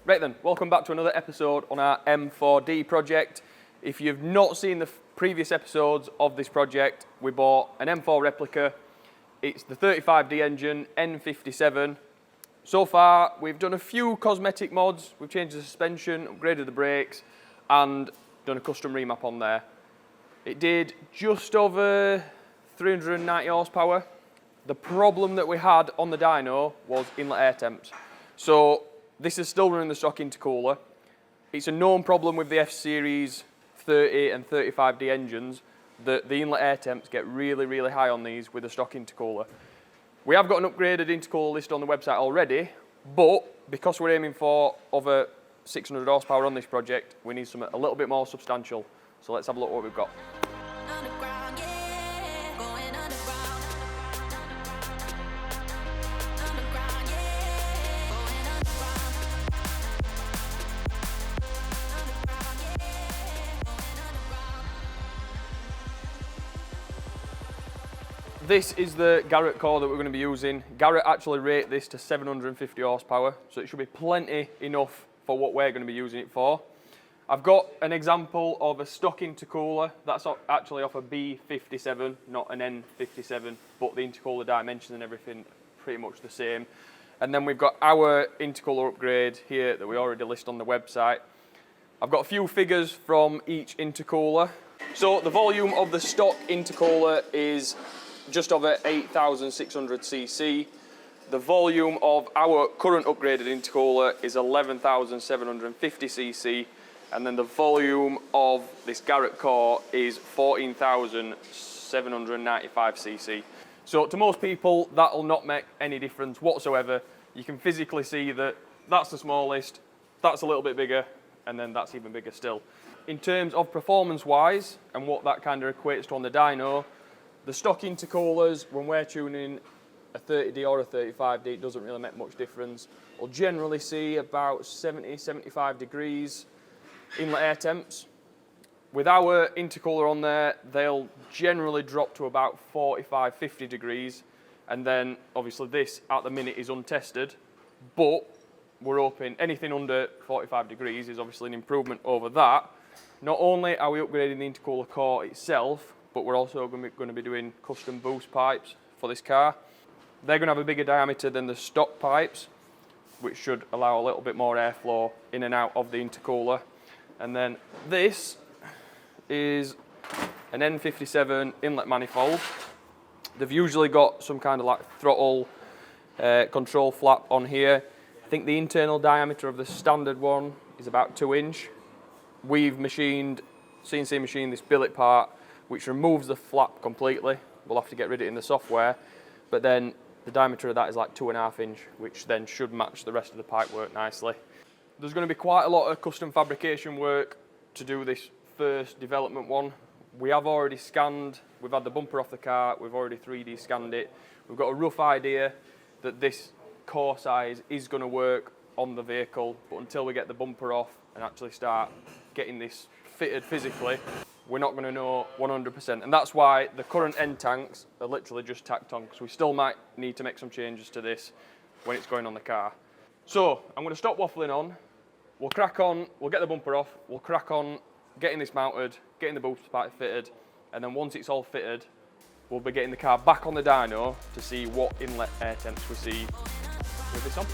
Right then, welcome back to another episode on our M4D project. If you've not seen the previous episodes of this project, we bought an M4 replica. It's the 35D engine, N57. So far, we've done a few cosmetic mods. We've changed the suspension, upgraded the brakes, and done a custom remap on there. It did just over 390 horsepower. The problem that we had on the dyno was inlet air temps. So this is still running the stock intercooler. It's a known problem with the F-Series 30 and 35D engines that the inlet air temps get really, really high on these with the stock intercooler. We have got an upgraded intercooler list on the website already, but because we're aiming for over 600 horsepower on this project, we need something a little bit more substantial. So let's have a look what we've got. This is the Garrett core that we're going to be using. Garrett actually rate this to 750 horsepower, so it should be plenty enough for what we're going to be using it for. I've got an example of a stock intercooler that's actually off a B57, not an N57, but the intercooler dimensions and everything pretty much the same. And then we've got our intercooler upgrade here that we already list on the website. I've got a few figures from each intercooler. So the volume of the stock intercooler is just over 8,600 cc. The volume of our current upgraded intercooler is 11,750 cc, and then the volume of this Garrett core is 14,795 cc. So to most people, that'll not make any difference whatsoever. You can physically see that that's the smallest, that's a little bit bigger, and then that's even bigger still. In terms of performance-wise, and what that kind of equates to on the dyno, the stock intercoolers, when we're tuning a 30D or a 35D, it doesn't really make much difference. We'll generally see about 70, 75 degrees inlet air temps. With our intercooler on there, they'll generally drop to about 45, 50 degrees. And then obviously this at the minute is untested, but we're hoping anything under 45 degrees is obviously an improvement over that. Not only are we upgrading the intercooler core itself, but we're also going to be doing custom boost pipes for this car. They're going to have a bigger diameter than the stock pipes, which should allow a little bit more airflow in and out of the intercooler. And then this is an N57 inlet manifold. They've usually got some kind of like throttle control flap on here. I think the internal diameter of the standard one is about 2 inch. We've CNC machined this billet part, which removes the flap completely. We'll have to get rid of it in the software, but then the diameter of that is like 2.5 inch, which then should match the rest of the pipe work nicely. There's going to be quite a lot of custom fabrication work to do this first development one. We have already scanned, we've had the bumper off the car, we've already 3D scanned it. We've got a rough idea that this core size is going to work on the vehicle, but until we get the bumper off and actually start getting this fitted physically, we're not going to know 100%, and that's why the current end tanks are literally just tacked on, because we still might need to make some changes to this when it's going on the car. So I'm going to stop waffling on, we'll crack on, we'll get the bumper off, we'll crack on getting this mounted, getting the boost pipe fitted, and then once it's all fitted, we'll be getting the car back on the dyno to see what inlet air temps we see with this on.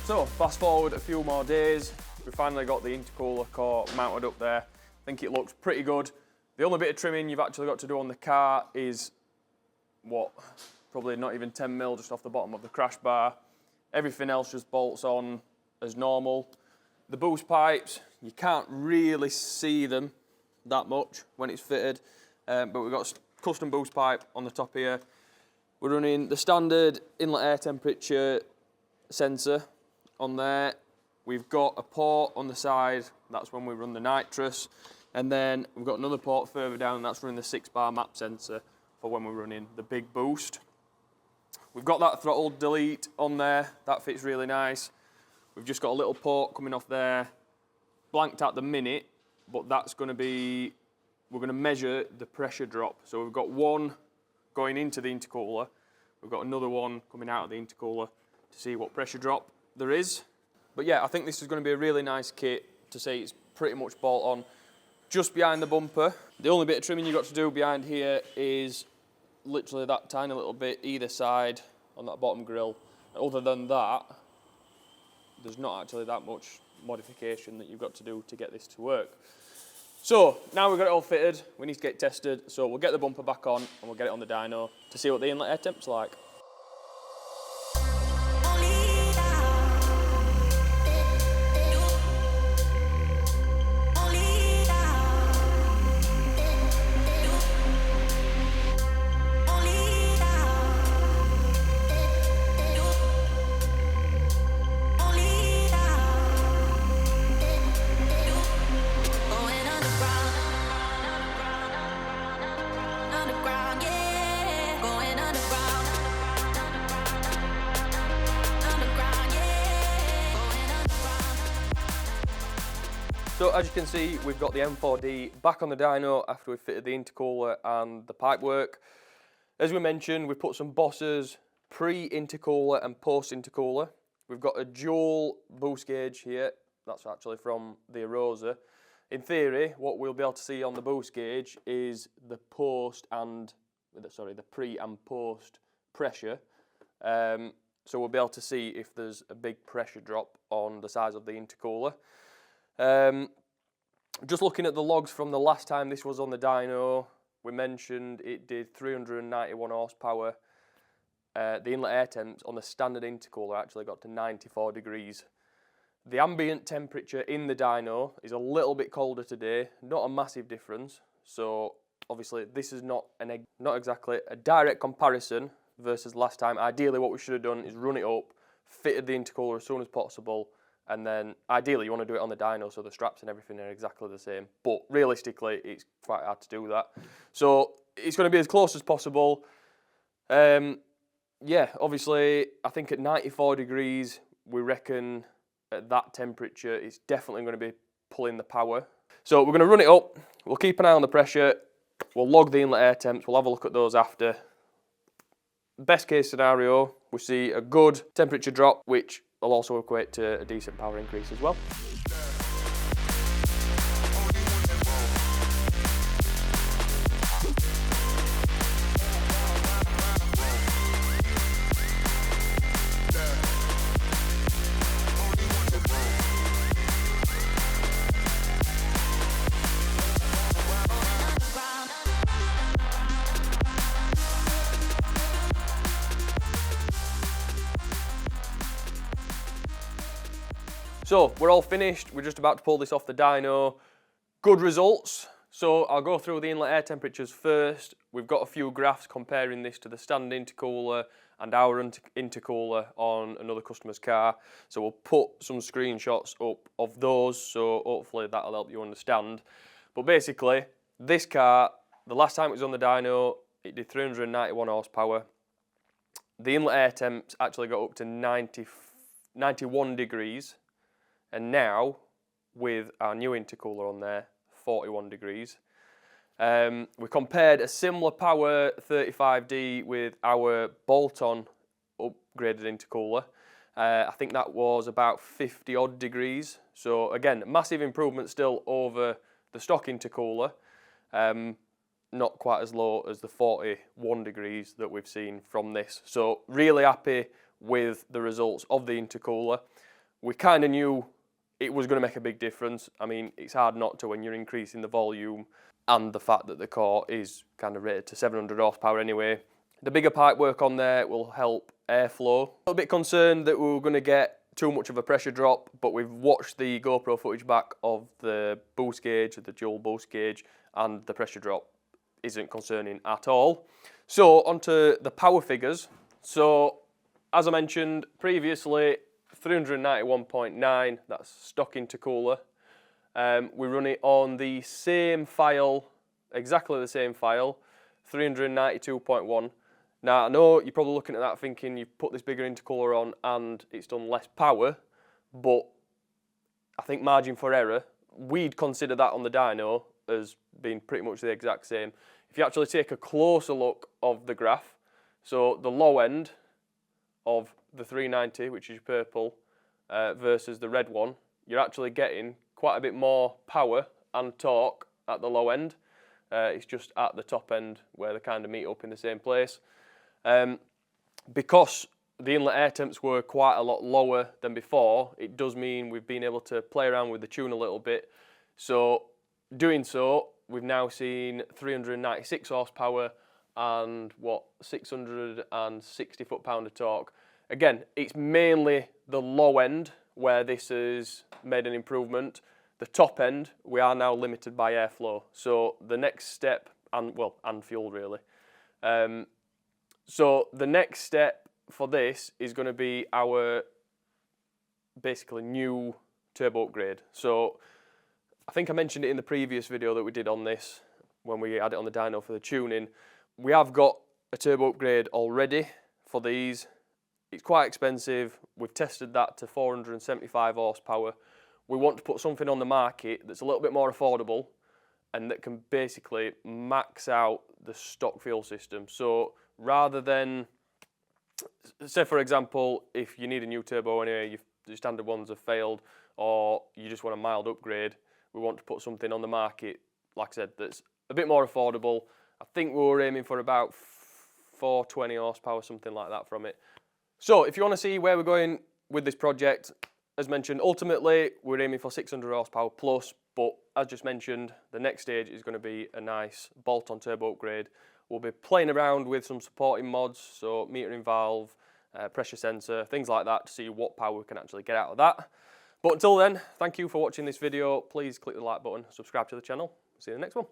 So fast forward a few more days, we finally got the intercooler core mounted up there. I think it looks pretty good. The only bit of trimming you've actually got to do on the car is probably not even 10 mil just off the bottom of the crash bar. Everything else just bolts on as normal. The boost pipes, you can't really see them that much when it's fitted, but we've got custom boost pipe on the top here. We're running the standard inlet air temperature sensor on there. We've got a port on the side, that's when we run the nitrous. And then we've got another port further down, that's running the 6-bar map sensor for when we're running the big boost. We've got that throttle delete on there, that fits really nice. We've just got a little port coming off there, blanked at the minute, but that's going to be, we're going to measure the pressure drop. So we've got one going into the intercooler, we've got another one coming out of the intercooler to see what pressure drop there is. But yeah, I think this is going to be a really nice kit to say it's pretty much bolt on. Just behind the bumper, the only bit of trimming you've got to do behind here is literally that tiny little bit either side on that bottom grille. Other than that, there's not actually that much modification that you've got to do to get this to work. So now we've got it all fitted, we need to get it tested, so we'll get the bumper back on and we'll get it on the dyno to see what the inlet air temp's like. So as you can see, we've got the M4D back on the dyno after we've fitted the intercooler and the pipework. As we mentioned, we've put some bosses pre-intercooler and post-intercooler. We've got a dual boost gauge here, that's actually from the Arosa. In theory, what we'll be able to see on the boost gauge is the pre and post pressure. So we'll be able to see if there's a big pressure drop on the size of the intercooler. Just looking at the logs from the last time this was on the dyno, we mentioned it did 391 horsepower. The inlet air temps on the standard intercooler actually got to 94 degrees. The ambient temperature in the dyno is a little bit colder today, not a massive difference. So obviously this is not exactly a direct comparison versus last time. Ideally what we should have done is run it up, fitted the intercooler as soon as possible, and then ideally you want to do it on the dyno so the straps and everything are exactly the same. But realistically it's quite hard to do that. So it's going to be as close as possible. Yeah, obviously I think at 94 degrees we reckon at that temperature it's definitely going to be pulling the power. So we're going to run it up, we'll keep an eye on the pressure, we'll log the inlet air temps, we'll have a look at those after. Best case scenario, we see a good temperature drop, which will also equate to a decent power increase as well. So we're all finished, we're just about to pull this off the dyno. Good results. So I'll go through the inlet air temperatures first. We've got a few graphs comparing this to the standard intercooler and our intercooler on another customer's car. So we'll put some screenshots up of those, so hopefully that'll help you understand. But basically, this car, the last time it was on the dyno, it did 391 horsepower. The inlet air temps actually got up to 91 degrees. And now, with our new intercooler on there, 41 degrees. We compared a similar power 35D with our bolt-on upgraded intercooler. I think that was about 50 odd degrees. So again, massive improvement still over the stock intercooler. Not quite as low as the 41 degrees that we've seen from this. So really happy with the results of the intercooler. We kind of knew it was going to make a big difference. I mean, it's hard not to when you're increasing the volume and the fact that the core is kind of rated to 700 horsepower anyway. The bigger pipe work on there will help airflow. A little bit concerned that we were going to get too much of a pressure drop, but we've watched the GoPro footage back of the boost gauge, the dual boost gauge, and the pressure drop isn't concerning at all. So onto the power figures. So as I mentioned previously, 391.9, that's stock intercooler. We run it on the same file, exactly the same file, 392.1. Now I know you're probably looking at that thinking you've put this bigger intercooler on and it's done less power, but I think margin for error, we'd consider that on the dyno as being pretty much the exact same. If you actually take a closer look of the graph, so the low end of the 390, which is purple, versus the red one, you're actually getting quite a bit more power and torque at the low end. It's just at the top end where they kind of meet up in the same place. Because the inlet air temps were quite a lot lower than before, it does mean we've been able to play around with the tune a little bit. So doing so, we've now seen 396 horsepower and 660 foot-pound of torque. Again, it's mainly the low end where this has made an improvement. The top end, we are now limited by airflow. So the next step, and fuel really. So the next step for this is going to be our basically new turbo upgrade. So I think I mentioned it in the previous video that we did on this when we had it on the dyno for the tuning. We have got a turbo upgrade already for these. It's quite expensive. We've tested that to 475 horsepower. We want to put something on the market that's a little bit more affordable and that can basically max out the stock fuel system. So rather than, say for example, if you need a new turbo anyway, your standard ones have failed, or you just want a mild upgrade, we want to put something on the market, like I said, that's a bit more affordable. I think we were aiming for about 420 horsepower, something like that from it. So if you want to see where we're going with this project, as mentioned, ultimately we're aiming for 600 horsepower plus, but as just mentioned, the next stage is going to be a nice bolt-on turbo upgrade. We'll be playing around with some supporting mods, so metering valve, pressure sensor, things like that, to see what power we can actually get out of that. But until then, thank you for watching this video. Please click the like button, subscribe to the channel. See you in the next one.